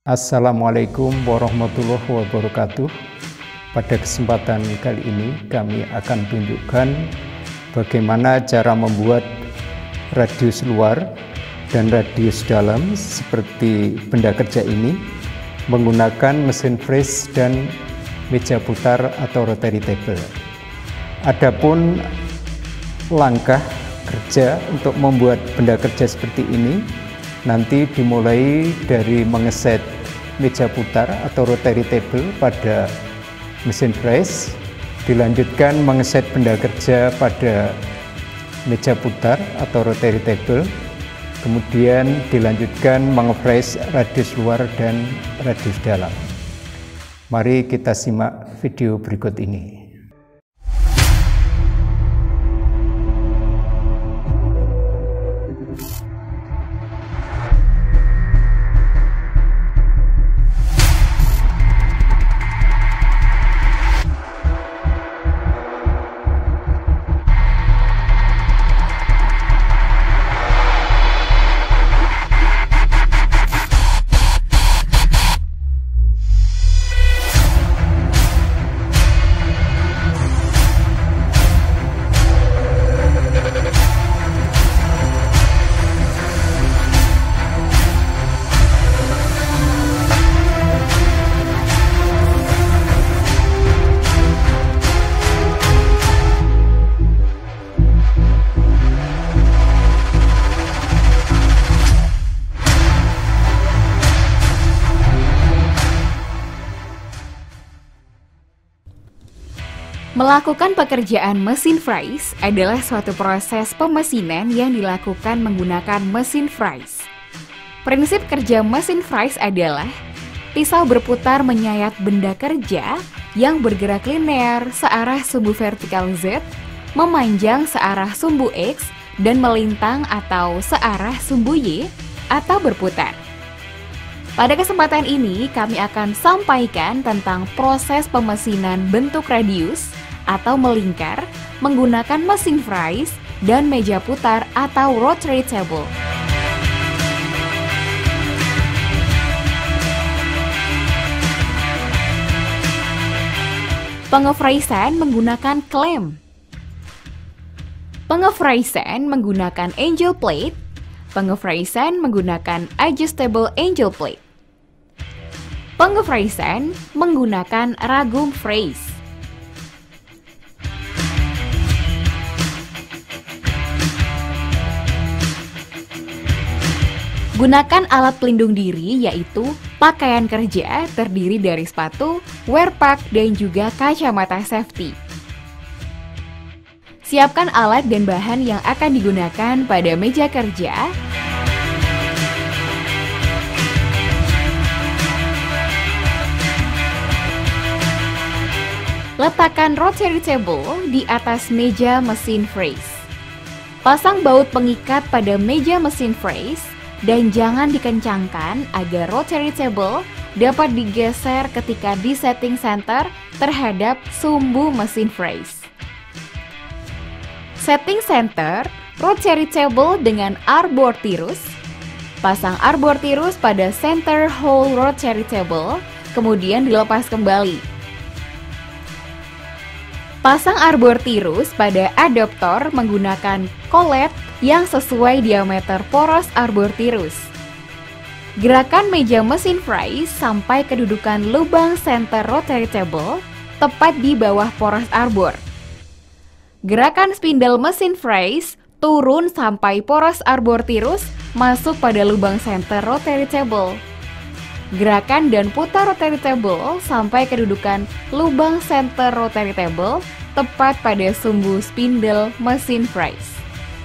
Assalamualaikum warahmatullahi wabarakatuh. Pada kesempatan kali ini kami akan tunjukkan bagaimana cara membuat radius luar dan radius dalam seperti benda kerja ini menggunakan mesin freeze dan meja putar atau rotary table. Adapun langkah kerja untuk membuat benda kerja seperti ini nanti dimulai dari mengeset meja putar atau rotary table pada mesin freeze, dilanjutkan mengeset benda kerja pada meja putar atau rotary table, kemudian dilanjutkan mengefreeze radius luar dan radius dalam. Mari kita simak video berikut ini. Melakukan pekerjaan mesin freeze adalah suatu proses pemesinan yang dilakukan menggunakan mesin freeze. Prinsip kerja mesin freeze adalah pisau berputar menyayat benda kerja yang bergerak linear searah sumbu vertikal Z, memanjang searah sumbu X, dan melintang atau searah sumbu Y atau berputar. Pada kesempatan ini kami akan sampaikan tentang proses pemesinan bentuk radius atau melingkar menggunakan mesin freeze dan meja putar atau rotary table. Pengefreezan menggunakan klem. Pengefreezan menggunakan angel plate. Pengefreezan menggunakan adjustable angel plate. Pengefreezan menggunakan ragum freeze. Gunakan alat pelindung diri yaitu pakaian kerja terdiri dari sepatu, wear pack, dan juga kacamata safety. Siapkan alat dan bahan yang akan digunakan pada meja kerja. Letakkan rotary table di atas meja mesin freeze. Pasang baut pengikat pada meja mesin freeze dan jangan dikencangkan agar rotary table dapat digeser ketika di setting center terhadap sumbu mesin freeze. Setting center rotary table dengan arbor tirus. Pasang arbor tirus pada center hole rotary table, kemudian dilepas kembali. Pasang arbor tirus pada adaptor menggunakan collet yang sesuai diameter poros arbor tirus. Gerakan meja mesin freeze sampai kedudukan lubang center rotary table tepat di bawah poros arbor. Gerakan spindle mesin freeze turun sampai poros arbor tirus masuk pada lubang center rotary table. Gerakan dan putar rotary table sampai kedudukan lubang center rotary table tepat pada sumbu spindle mesin freeze.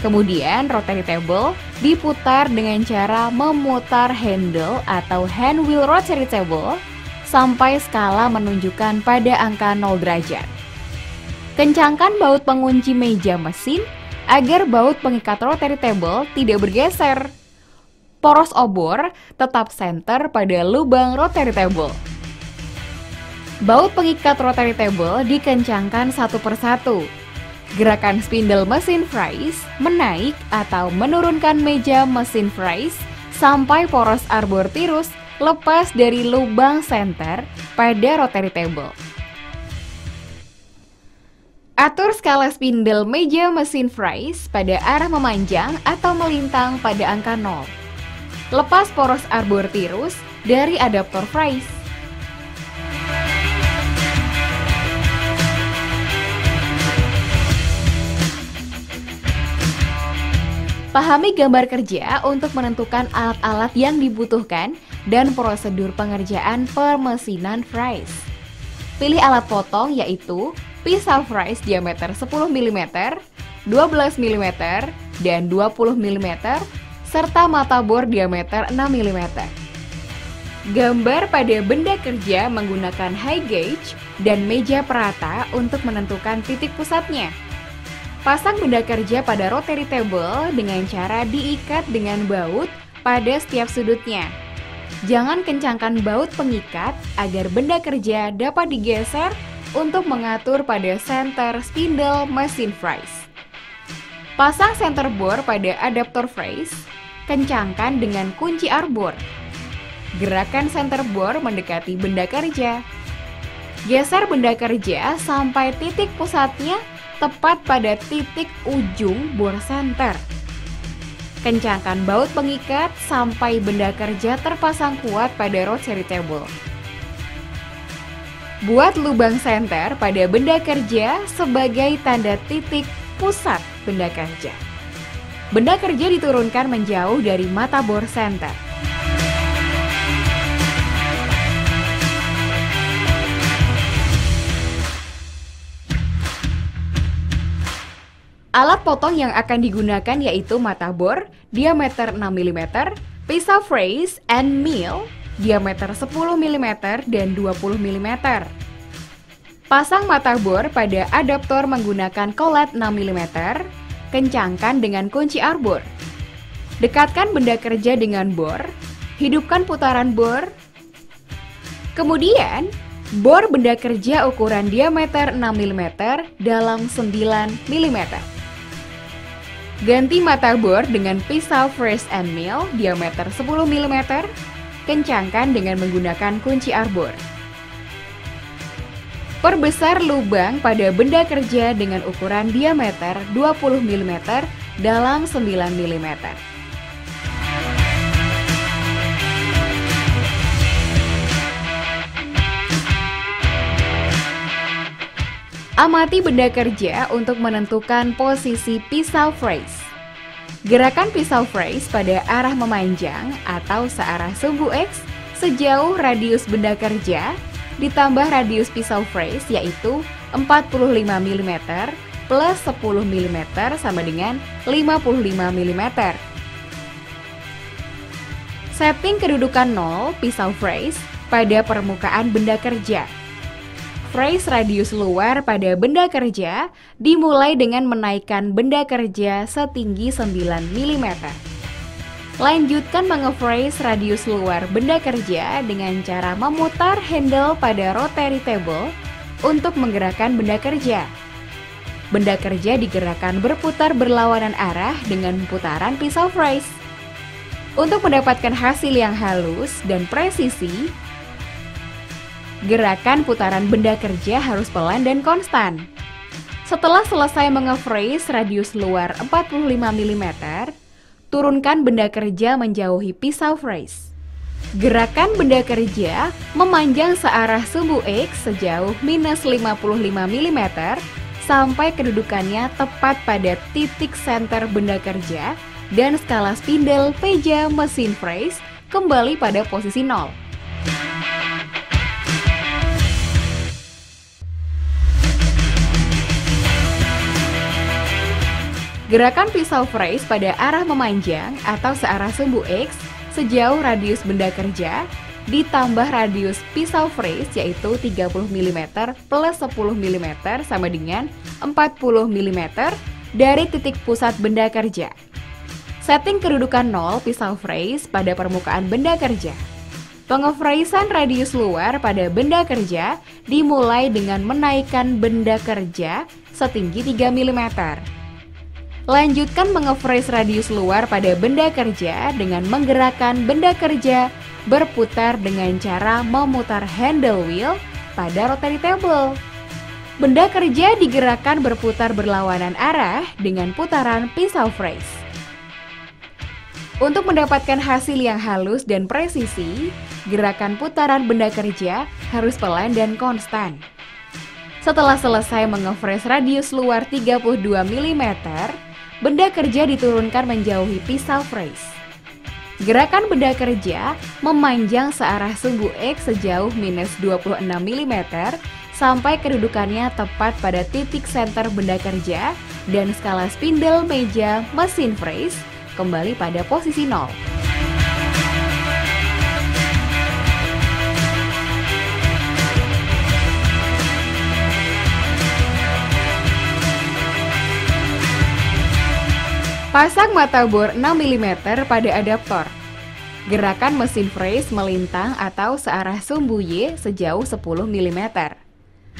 Kemudian rotary table diputar dengan cara memutar handle atau hand wheel rotary table sampai skala menunjukkan pada angka 0 derajat. Kencangkan baut pengunci meja mesin agar baut pengikat rotary table tidak bergeser. Poros obor tetap center pada lubang rotary table. Baut pengikat rotary table dikencangkan satu persatu. Gerakan spindle mesin freeze menaik atau menurunkan meja mesin freeze sampai poros arbor tirus lepas dari lubang senter pada rotary table. Atur skala spindle meja mesin Fries pada arah memanjang atau melintang pada angka 0. Lepas poros arbor tirus dari adaptor Fries. Pahami gambar kerja untuk menentukan alat-alat yang dibutuhkan dan prosedur pengerjaan permesinan Fries. Pilih alat potong yaitu pisau Fries diameter 10 mm, 12 mm, dan 20 mm, serta mata bor diameter 6 mm. Gambar pada benda kerja menggunakan high gauge dan meja perata untuk menentukan titik pusatnya. Pasang benda kerja pada rotary table dengan cara diikat dengan baut pada setiap sudutnya. Jangan kencangkan baut pengikat agar benda kerja dapat digeser untuk mengatur pada center spindle mesin Fries. Pasang center bor pada adaptor Fries, kencangkan dengan kunci arbor. Gerakan center bor mendekati benda kerja. Geser benda kerja sampai titik pusatnya tepat pada titik ujung bor center. Kencangkan baut pengikat sampai benda kerja terpasang kuat pada rotary table. Buat lubang senter pada benda kerja sebagai tanda titik pusat benda kerja. Benda kerja diturunkan menjauh dari mata bor center. Alat potong yang akan digunakan yaitu mata bor diameter 6 mm, pisau Fries and mill diameter 10 mm dan 20 mm. Pasang mata bor pada adaptor menggunakan collet 6 mm, kencangkan dengan kunci arbor. Dekatkan benda kerja dengan bor, hidupkan putaran bor. Kemudian, bor benda kerja ukuran diameter 6 mm dalam 9 mm. Ganti mata bor dengan pisau Fries and mill diameter 10 mm, kencangkan dengan menggunakan kunci arbor. Perbesar lubang pada benda kerja dengan ukuran diameter 20 mm dalam 9 mm. Amati benda kerja untuk menentukan posisi pisau Fries. Gerakan pisau Fries pada arah memanjang atau searah sumbu X sejauh radius benda kerja ditambah radius pisau Fries yaitu 45 mm plus 10 mm sama dengan 55 mm. Setting kedudukan 0 pisau Fries pada permukaan benda kerja. Fries radius luar pada benda kerja dimulai dengan menaikkan benda kerja setinggi 9 mm. Lanjutkan menge-Fries radius luar benda kerja dengan cara memutar handle pada rotary table untuk menggerakkan benda kerja. Benda kerja digerakkan berputar berlawanan arah dengan putaran pisau Fries. Untuk mendapatkan hasil yang halus dan presisi, gerakan putaran benda kerja harus pelan dan konstan. Setelah selesai menge-Fries radius luar 45 mm, turunkan benda kerja menjauhi pisau Fries. Gerakan benda kerja memanjang searah sumbu X sejauh minus 55 mm sampai kedudukannya tepat pada titik center benda kerja dan skala spindle meja mesin Fries kembali pada posisi 0. Gerakan pisau Fries pada arah memanjang atau searah sumbu X sejauh radius benda kerja ditambah radius pisau Fries yaitu 30 mm plus 10 mm sama dengan 40 mm dari titik pusat benda kerja. Setting kedudukan 0 pisau Fries pada permukaan benda kerja. Penge-Friesan radius luar pada benda kerja dimulai dengan menaikkan benda kerja setinggi 3 mm. Lanjutkan menge-Fries radius luar pada benda kerja dengan menggerakkan benda kerja berputar dengan cara memutar handle wheel pada rotary table. Benda kerja digerakkan berputar berlawanan arah dengan putaran pisau freeze. Untuk mendapatkan hasil yang halus dan presisi, gerakan putaran benda kerja harus pelan dan konstan. Setelah selesai menge-freeze radius luar 32 mm, benda kerja diturunkan menjauhi pisau freeze. Gerakan benda kerja memanjang searah sumbu X sejauh minus 26 mm sampai kedudukannya tepat pada titik senter benda kerja dan skala spindle meja mesin freeze kembali pada posisi 0. Pasang mata bor 6 mm pada adaptor. Gerakan mesin freeze melintang atau searah sumbu Y sejauh 10 mm.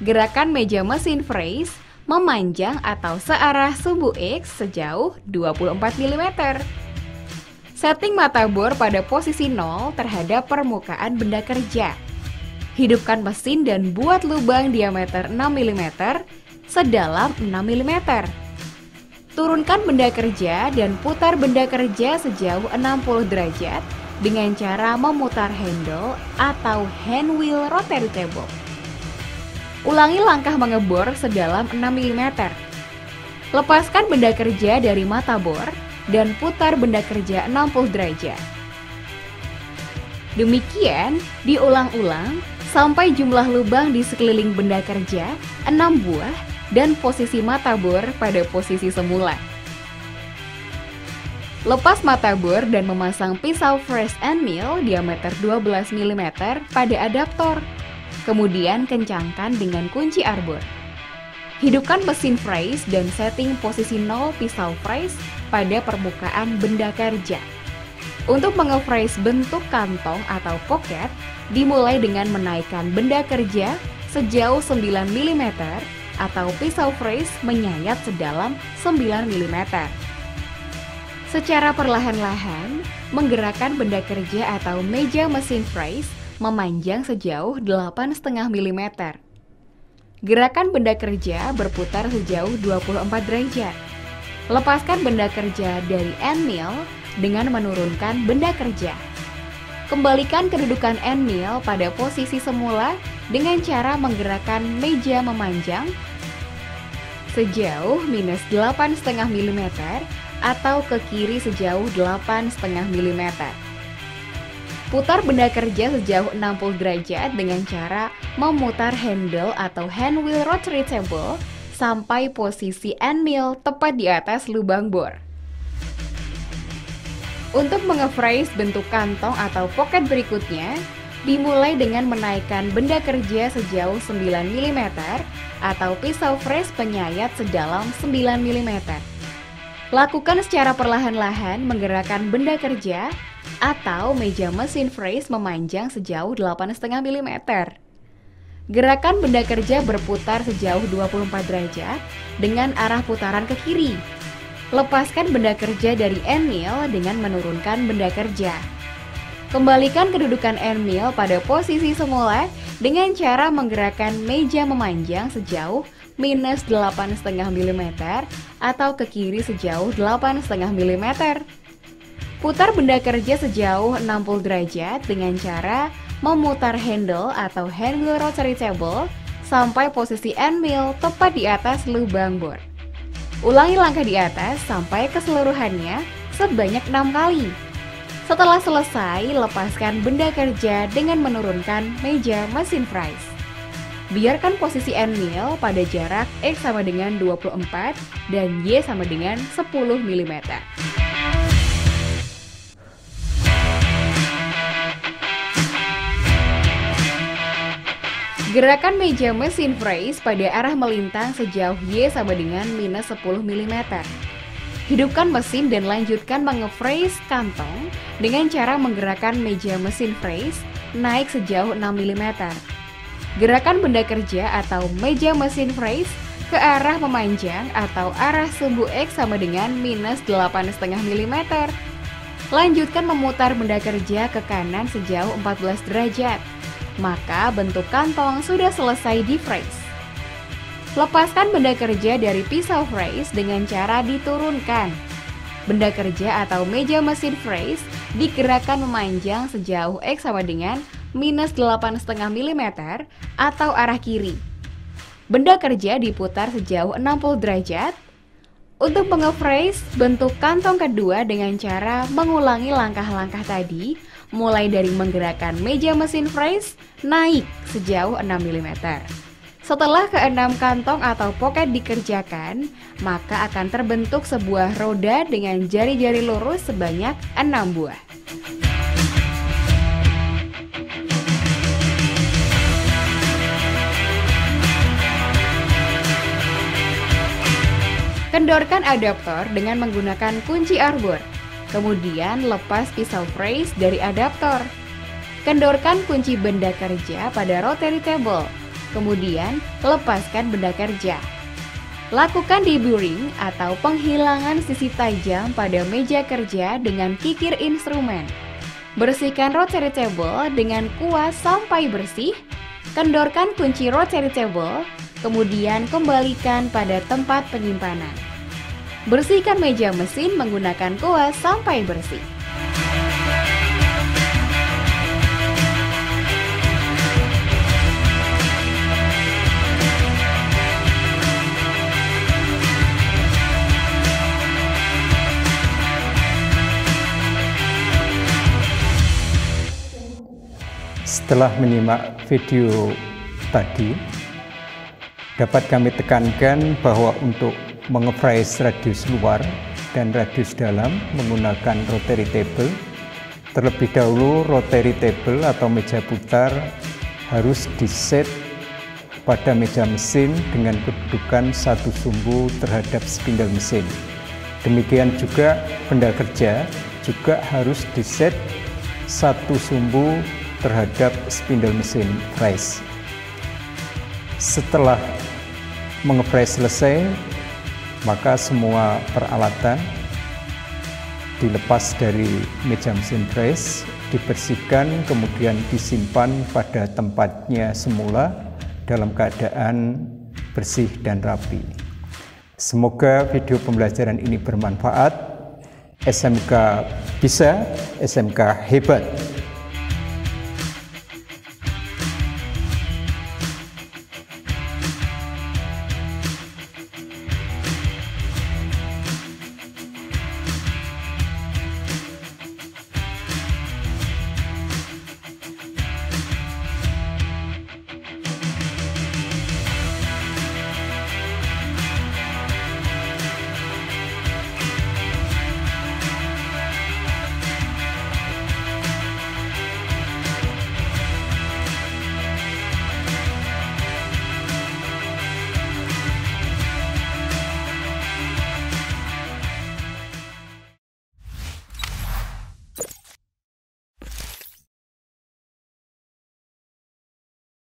Gerakan meja mesin freeze memanjang atau searah sumbu X sejauh 24 mm. Setting mata bor pada posisi 0 terhadap permukaan benda kerja. Hidupkan mesin dan buat lubang diameter 6 mm sedalam 6 mm. Turunkan benda kerja dan putar benda kerja sejauh 60 derajat dengan cara memutar handle atau hand wheel rotary table. Ulangi langkah mengebor sedalam 6 mm. Lepaskan benda kerja dari mata bor dan putar benda kerja 60 derajat. Demikian diulang-ulang sampai jumlah lubang di sekeliling benda kerja 6 buah dan posisi mata bor pada posisi semula. Lepas mata bor dan memasang pisau freeze and mill diameter 12 mm pada adaptor. Kemudian kencangkan dengan kunci arbor. Hidupkan mesin freeze dan setting posisi 0 pisau freeze pada permukaan benda kerja. Untuk menge-freeze bentuk kantong atau pocket, dimulai dengan menaikkan benda kerja sejauh 9 mm atau pisau freeze menyayat sedalam 9 mm. Secara perlahan-lahan, menggerakkan benda kerja atau meja mesin freeze memanjang sejauh 8,5 mm. Gerakan benda kerja berputar sejauh 24 derajat. Lepaskan benda kerja dari end mill dengan menurunkan benda kerja. Kembalikan kedudukan end mill pada posisi semula dengan cara menggerakkan meja memanjang sejauh minus 8,5 mm atau ke kiri sejauh 8,5 mm. Putar benda kerja sejauh 60 derajat dengan cara memutar handle atau hand wheel rotary table sampai posisi end mill tepat di atas lubang bor. Untuk menge-freeze bentuk kantong atau pocket berikutnya, dimulai dengan menaikkan benda kerja sejauh 9 mm atau pisau freeze penyayat sedalam 9 mm. Lakukan secara perlahan-lahan menggerakkan benda kerja atau meja mesin freeze memanjang sejauh 8,5 mm. Gerakan benda kerja berputar sejauh 24 derajat dengan arah putaran ke kiri. Lepaskan benda kerja dari end mill dengan menurunkan benda kerja. Kembalikan kedudukan end mill pada posisi semula dengan cara menggerakkan meja memanjang sejauh minus 8,5 mm atau ke kiri sejauh 8,5 mm. Putar benda kerja sejauh 60 derajat dengan cara memutar handle atau hand wheel rotary table sampai posisi end mill tepat di atas lubang bor. Ulangi langkah di atas sampai keseluruhannya sebanyak 6 kali. Setelah selesai, lepaskan benda kerja dengan menurunkan meja mesin freeze. Biarkan posisi end mill pada jarak X sama dengan 24 dan Y sama dengan 10 mm. Gerakan meja mesin freeze pada arah melintang sejauh Y sama dengan minus 10 mm. Hidupkan mesin dan lanjutkan menge-freeze kantong dengan cara menggerakkan meja mesin freeze naik sejauh 6 mm. Gerakan benda kerja atau meja mesin freeze ke arah memanjang atau arah sumbu X sama dengan minus 8,5 mm. Lanjutkan memutar benda kerja ke kanan sejauh 14 derajat. Maka bentuk kantong sudah selesai di-freeze. Lepaskan benda kerja dari pisau freeze dengan cara diturunkan. Benda kerja atau meja mesin freeze digerakkan memanjang sejauh X sama dengan -8,5 mm atau arah kiri. Benda kerja diputar sejauh 60 derajat. Untuk menge-freeze bentuk kantong kedua dengan cara mengulangi langkah-langkah tadi, mulai dari menggerakkan meja mesin freeze naik sejauh 6 mm. Setelah keenam kantong atau pocket dikerjakan, maka akan terbentuk sebuah roda dengan jari-jari lurus sebanyak 6 buah. Kendorkan adaptor dengan menggunakan kunci arbor. Kemudian lepas pisau freeze dari adaptor. Kendorkan kunci benda kerja pada rotary table. Kemudian lepaskan benda kerja. Lakukan deburring atau penghilangan sisi tajam pada meja kerja dengan kikir instrumen. Bersihkan rotary table dengan kuas sampai bersih. Kendorkan kunci rotary table, kemudian kembalikan pada tempat penyimpanan. Bersihkan meja mesin menggunakan kuas sampai bersih. Setelah menyimak video tadi, dapat kami tekankan bahwa untuk menge-freeze radius luar dan radius dalam menggunakan rotary table, terlebih dahulu rotary table atau meja putar harus diset pada meja mesin dengan kedudukan satu sumbu terhadap spindle mesin. Demikian juga benda kerja juga harus diset satu sumbu terhadap spindle mesin freeze. Setelah menge-freeze selesai, maka semua peralatan dilepas dari meja mesin freeze, dibersihkan, kemudian disimpan pada tempatnya semula dalam keadaan bersih dan rapi. Semoga video pembelajaran ini bermanfaat. SMK bisa, SMK hebat.